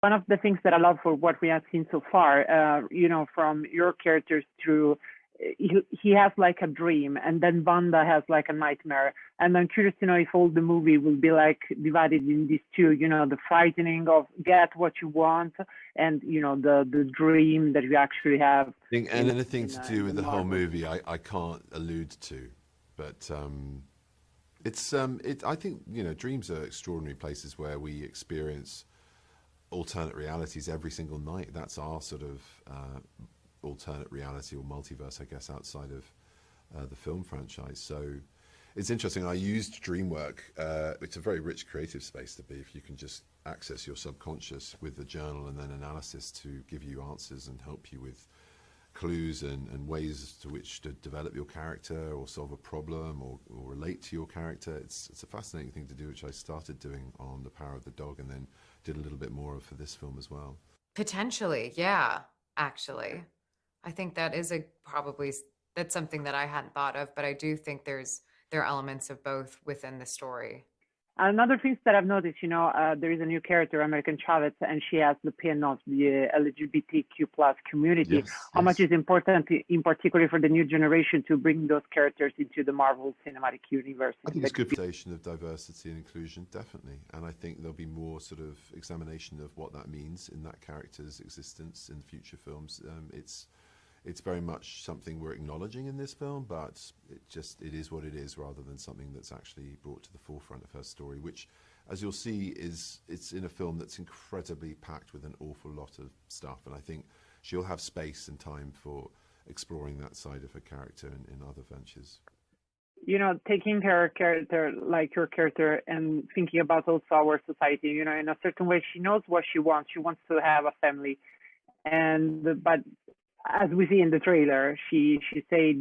One of the things that I love for what we have seen so far, from your characters through, he has like a dream, and then Wanda has like a nightmare. And I'm curious to know if all the movie will be like divided in these two, the frightening of get what you want, and the dream that you actually have. And anything to do with the whole movie, I can't allude to, but I think dreams are extraordinary places where we experience alternate realities every single night. That's our sort of alternate reality or multiverse, I guess, outside of the film franchise. So it's interesting. I used dream work. It's a very rich creative space to be, if you can just access your subconscious with the journal and then analysis to give you answers and help you with clues and ways to which to develop your character or solve a problem or relate to your character. It's a fascinating thing to do, which I started doing on The Power of the Dog and then did a little bit more of for this film as well. Potentially, yeah, actually. I think that is that's something that I hadn't thought of, but I do think there are elements of both within the story. Another thing that I've noticed, there is a new character, American Chavez, and she has the pin of the LGBTQ plus community. Yes, How much is important, in particular for the new generation, to bring those characters into the Marvel Cinematic Universe? I think it's good foundation of diversity and inclusion, definitely. And I think there'll be more sort of examination of what that means in that character's existence in future films. It's very much something we're acknowledging in this film, but it is what it is, rather than something that's actually brought to the forefront of her story, which, as you'll see, it's in a film that's incredibly packed with an awful lot of stuff. And I think she'll have space and time for exploring that side of her character in other ventures. Taking her character, like your character, and thinking about also our society, in a certain way, she knows what she wants. She wants to have a family. But as we see in the trailer, she said,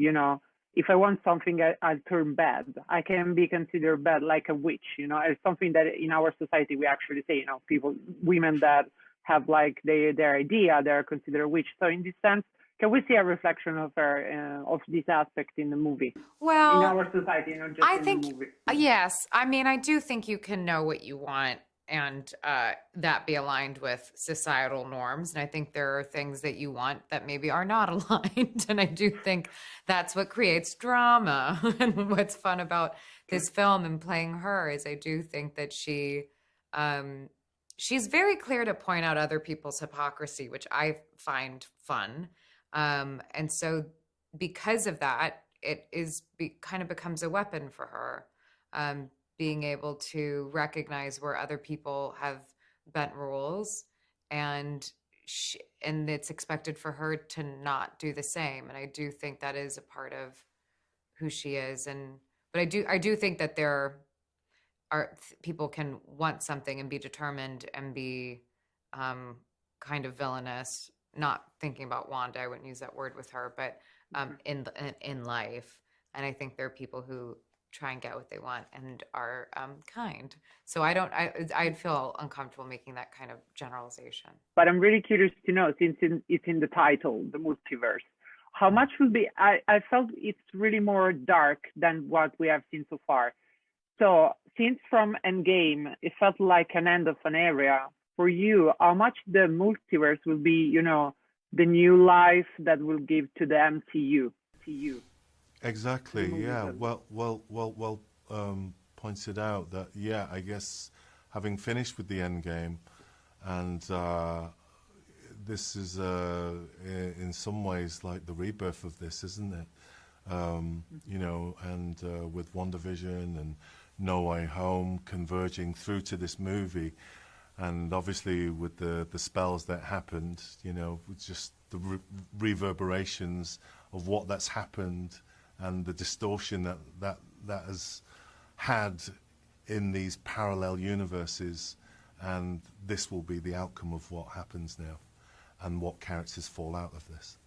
if I want something, I'll turn bad. I can be considered bad, like a witch. It's something that in our society we actually say, women that have like their idea, they're considered a witch. So in this sense, can we see a reflection of her, of this aspect in the movie? Well, in our society, not just in the movie. Yes. I mean, I do think you can know what you want and that be aligned with societal norms. And I think there are things that you want that maybe are not aligned. And I do think that's what creates drama. And what's fun about this film and playing her is I do think that she's very clear to point out other people's hypocrisy, which I find fun. And so because of that, kind of becomes a weapon for her. Being able to recognize where other people have bent rules, and it's expected for her to not do the same. And I do think that is a part of who she is. But I do think that there are people can want something and be determined and be kind of villainous. Not thinking about Wanda, I wouldn't use that word with her, but in life. And I think there are people who try and get what they want and are kind. So I'd feel uncomfortable making that kind of generalization. But I'm really curious to know, since it's in the title, the multiverse, how much will be, I felt it's really more dark than what we have seen so far. So since from Endgame, it felt like an end of an era, for you, how much the multiverse will be, the new life that will give to the MCU? Exactly. Yeah. Well. Pointed out that I guess having finished with the end game, and this is in some ways like the rebirth of this, isn't it? And with WandaVision and No Way Home converging through to this movie, and obviously with the spells that happened, with just the reverberations of what that's happened. And the distortion that has had in these parallel universes, and this will be the outcome of what happens now, and what characters fall out of this.